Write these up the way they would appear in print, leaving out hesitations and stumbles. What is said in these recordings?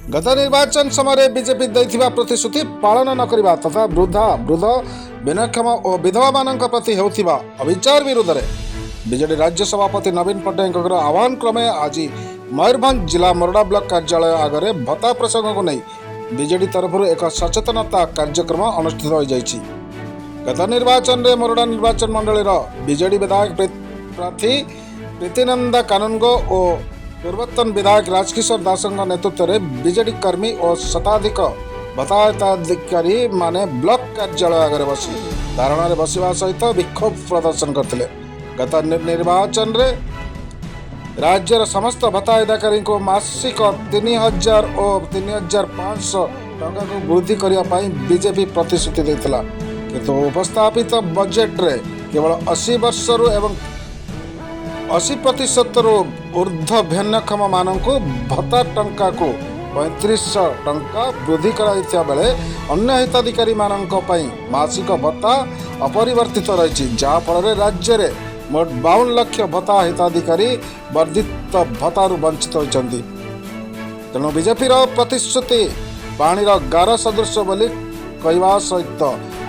गत निर्वाचन समय बीजेपी देथिबा प्रतिश्रुति पालन न करिबा तथा वृद्ध भिन्नक्षम और विधवा मानक प्रति हेउथिबा अविचार विरोध में बीजेडी राज्य सभापति नवीन पट्टनायक आह्वान क्रमे आज मयूरभंज जिला मोरडा ब्लॉक कार्यालय आगे भत्ता प्रसंग को नहीं बीजेडी तरफ एक सचेतनता कार्यक्रम अनुष्ठित हो जाइछि। गत निर्वाचन में मोरडा निर्वाचन मंडल बीजेडी विधायक प्रार्थी प्रीतिनंदा कानूनगो और पूर्वतन विधायक राजकिशोर दास नेतृत्व में बीजेडी कर्मी और शताधिक भत्ताधिकारी माने ब्लॉक कार्यालय आगे बसी धारणा बसवा सहित विक्षोभ प्रदर्शन करते। गत निर्वाचन में राज्यर समस्त भत्ताधिकारी को मासिक 3000 और 3500 टंका को वृद्धि करने बीजेपी प्रतिश्रुति देता किंतु उपस्थापित बजेट रे केवल 80 वर्ष एवं 80% ऊर्ध्व भिन्नक्षम मानक भत्ता टंका को 3500 टंका वृद्धि कराइथिया बेले अन्य हिताधिकारी मानक पई मासिक भत्ता अपरिवर्तित रही जहाँ फल राज्य में मोट 52 लाख भत्ता हिताधिकारी वर्धित भत्तारू वंचित होती। तेणु बीजेपी प्रतिश्रुति पाणीर गार सदृश बोली कहवा सहित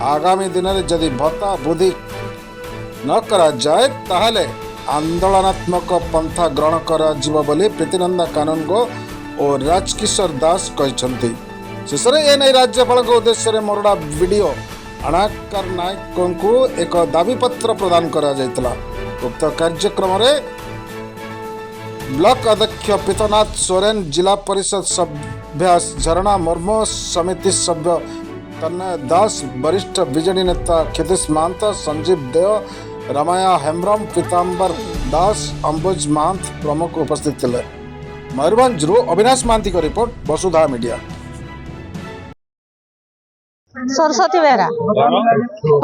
आगामी दिन में जदि भत्ता वृद्धि न करा जाए ताहले आंदोलनात्मक पंथा ग्रहण करा जीव बोली प्रीतिनंदा कानूनगो और राजकिशोर दास कहते। शेष में एने राज्यपाल उद्देश्य मोरडा वीडियो अणाकर नायक को एक दाबीपत्र प्रदान करा जायतला। उक्त कार्यक्रम में ब्लॉक अध्यक्ष पीतनाथ सोरेन, जिला परिषद सभ्य झरणा मुर्मू, समिति सभ्य तन्मय दास, वरिष्ठ बीजेडी नेता क्षितिश महंत, संजीव देव, रमाया हेम्ब्रम, पीताम्बर दास, अंबुज महंत प्रमुख उपस्थित थे। मयूरभंज अविनाश महांती को रिपोर्ट, वसुधा मीडिया। सरस्वती बेहरा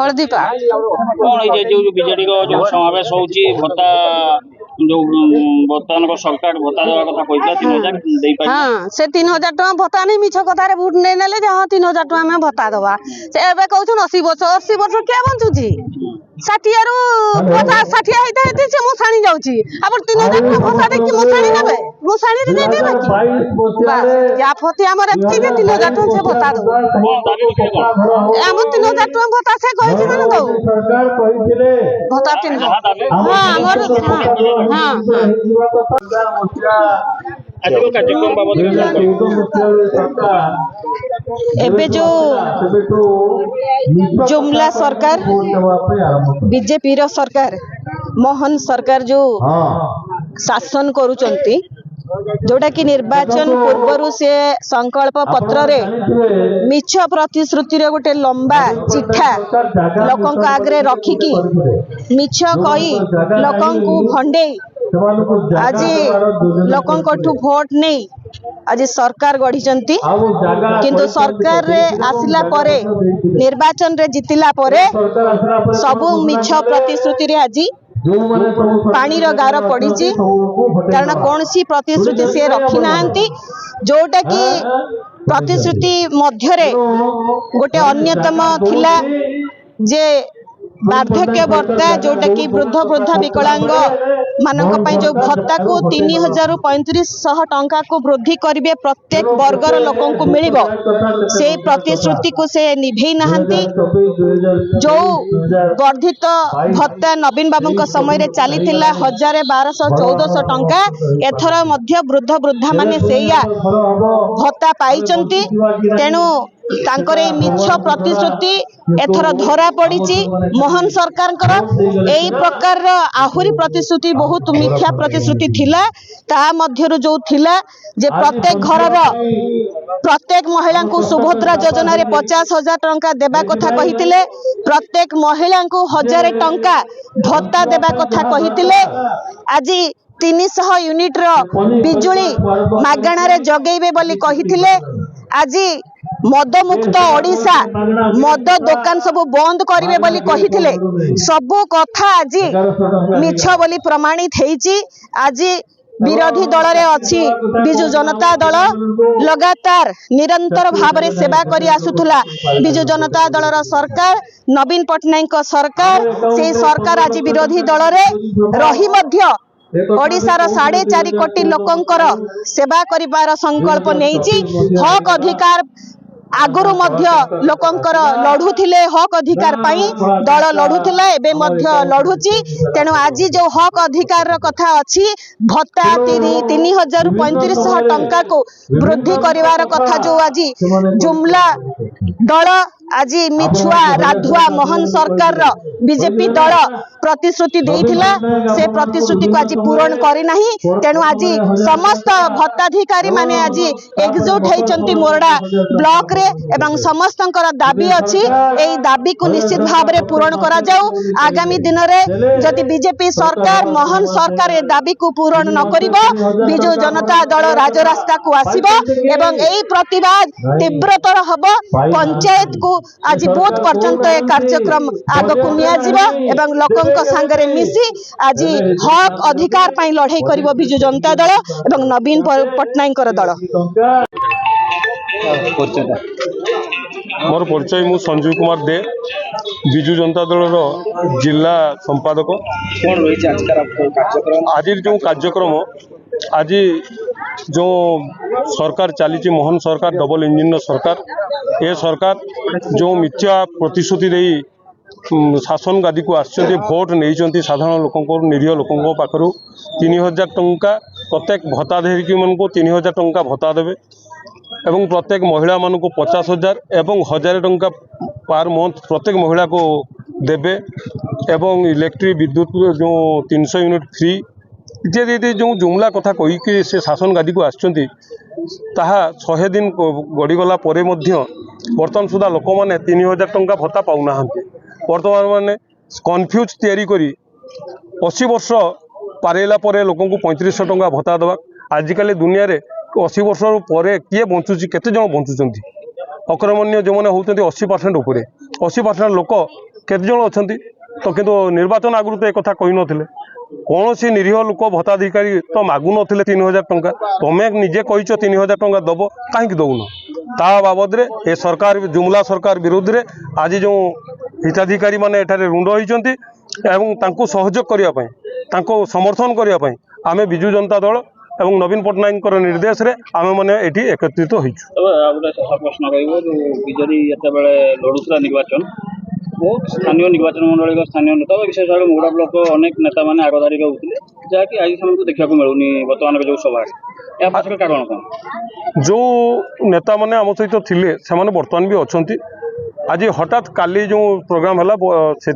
हलदीपा बीजेडी जो समावेश होची भत्ता जो वर्तमान को सरकार भत्ता देवा कथा कहता 3000 हाँ से 3000 टका भत्ता नहीं मिछ कथारे भोट नहीं नेले हाँ 3000 टका में भत्ता दवा से एबे कहछन 80 वर्ष क्या बंचुची 60 रु 50 60 हेते हेते से मो साणी जाउची अब 3000 टका भत्ता दे कि मो साणी नेबे मो साणी रे दे देबे कि बस या फती हमर एति 3000 टका से भत्ता दो हम 3000 टका भत्ता से कहछि न दो सरकार कहिथिले भत्ता 3000 हां हमर हां आज को कार्यक्रम बाबत एबे जो जुमला सरकार बीजेपी रो सरकार मोहन सरकार जो शासन करूचंती जोटा कि निर्वाचन पूर्व से संकल्प पत्र रे मिछ प्रतिश्रुति रे गोटे लंबा चिठा लोकों का आगे रखिकी मिछ कही लोकों को भंडे आज लोकों भोट नहीं आज सरकार गढ़ी किंतु सरकार रे आसिला परे निर्वाचन रे जितिला परे सबु मिछ प्रतिश्रुति रे आज पानीर गार पड़ी कारण कौन सी प्रतिश्रुति से रखी नांती जोटा कि प्रतिश्रुति मध्य गोटे अन्यतम थिला जे वार्धक्य भत्ता जोटा कि वृद्धा विकलांग मानक जो भत्ता को 3000 रु 3500 टंका को वृद्धि करिवे प्रत्येक वर्गर लोकों को मिलिबो से प्रतिश्रुति को से निभेई नहांती। जो वर्धित भत्ता नवीन बाबू का समय रे चली 1000-1200-1400 टंका एथर मध्य वृद्धा माने सेया भत्ता पाइचंती। तेणु तांकर मिछ प्रतिश्रुति एथर धरा पड़ी मोहन सरकार एई प्रकार आहुरी प्रतिश्रुति बहुत मिथ्या प्रतिश्रुति थिला ता मध्यरु जो थिला जे प्रत्येक घरर प्रत्येक महिला को सुभद्रा योजना रे 50,000 टंका देबा कथा कहितिले प्रत्येक महिला को 1000 टंका भत्ता देबा कथा कहितिले आज 300 यूनिट रो बिजुली मागणा रे जगेइबे बोली कहितिले आज मद मुक्त ओडिशा मद दुकान सब बंद करिवे बोली कहिथिले सबो कथा आज मिछ बोली प्रमाणित हेची। आज विरोधी दल रे अछि बिजु जनता दल लगातार निरंतर भाव रे सेवा करी आसुथुला बिजु जनता दल रो सरकार नवीन पट्टनायक सरकार से सरकार आज विरोधी दल रे रही मध्य ओडिशार 4.5 कोटी लोकंकर सेवा करिबार संकल्प नेइछि। हक अधिकार आगुरु मध्य लोकंकर लढुथिले हक अधिकार पाई दल लढुथिला एबे मध्य लढुची। तेणु आज जो हक अधिकार कथा अछि भत्ता 3000 रु 3500 टंका को वृद्धि करिवार कथा जो आज जुमला दल आज मिछुआ राधुआ मोहन सरकार रो बीजेपी दल प्रतिश्रुति देइथिला से प्रतिश्रुति को आज पूरण करि नाही। तेणु आज समस्त भत्ताधिकारी माने आज एकजुट हेचंती मोरडा ब्लॉक रे एवं समस्तंकर दाबी अछि एई दाबी को निश्चित भाव रे पूरण करा जाऊ। आगामी दिन रे जदि बीजेपी सरकार मोहन सरकार ए दाबी को पूरण न करिबो बिजु जनता दल राजरास्ता को आसीबो एवं एई प्रतिवाद तीव्रतर हबो। पंचायत को आज बूथ पर्यंत ए कार्यक्रम आग को निया जिवो एवं लोकंक संगरे मिसी आज हक अधिकार पई लड़ाई करिवो बिजु जनता दल एवं नवीन पटनायक दल। मोर परिचय मु संजीव कुमार दे बिजु जनता दल जिला संपादक। आज जो कार्यक्रम आज जो सरकार चली मोहन सरकार डबल इंजिन सरकार ए सरकार जो मिथ्या प्रतिश्रुति दे शासन गादी को आसछन्ती भोट नहीं साधारण लोक निरीह लोक पाखर 3000 टंका प्रत्येक भत्ताधारी मान को 3000 टंका भत्ता देवे एवं प्रत्येक महिला मान को 50,000 एवं 1000 टंका पर मंथ प्रत्येक महिला को देवे एवं इलेक्ट्रिक विद्युत जो 300 यूनिट फ्री इत्यादि जो जुमला कथा कहीकि से शासन गादी को आसछन्ती ताहा 100 दिन गड़ीगला बर्तमान सुधा लोक मैंने 3000 टंका भत्ता पाऊना बर्तमान मैंने कन्फ्यूज तैयारी करी 80 वर्ष पारेला परे लोक 3500 टंका भत्ता देवा। आजिकल दुनिया रे 80 वर्ष पर किए बंचुची केते जन बंचुचंती अक्रमण्य जो मैंने होती 80% उपरे 80% लोक केते जन अछंती तो किंतु निर्वाचन आगु तो एक कथा कही नथिले कौन सी निरीह लोक भत्ताधिकारी तो मागु नथिले 3000 टंका तमें निजे कहिछ 3000 टंका दब कहीं दौन ता बाबद रे ए सरकार जुमला सरकार विरोध रे आज जो हिताधिकारी माने एठारे रुंड होइचंती एवं तांको सहयोग करिया पई तांको समर्थन करिया पई आमे बिजु जनता दल एवं नवीन पटनायक निर्देश रे आमे माने एठी एकत्रित होइछु। प्रश्न कहबो जो बिजेडी एते बेले लडुतरा निर्वाचन बहुत स्थानीय निर्वाचन मंडल स्थानीय नेता विशेष भाव मुगुड़ा ब्लॉक अनेक नेता मैंने आगधारी होते जहाँकि आज से देखा मिलूनी बर्तमान जो सभा या पछर कारण कौन जो नेता मैंने आम सहित थिले से बर्तमान भी अच्छा आज हठात काली जो प्रोग्राम है से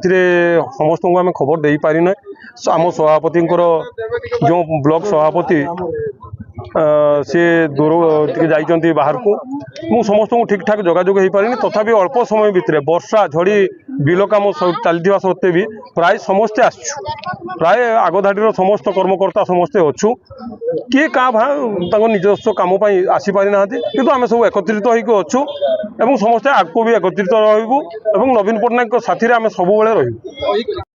समस्त को आम खबर दे पारि ना आम सभापति जो ब्लॉक सभापति सी दूर टी बाहर को मु समस्त को ठीक ठाक जोगाजोग हो पारे तथापि अल्प समय भितर वर्षा झड़ी बिल कम चलता सत्वे भी प्राय समस्ते आसु प्राय आगधाड़ी समस्त कर्मकर्ता समस्ते अच्छु किए क्या भाव निजस्व कम आसीपारी ना कि आम सब एकत्रित होचु समस्ते आगको भी एकत्रित रही नवीन पटनायक साथी आम सब रही।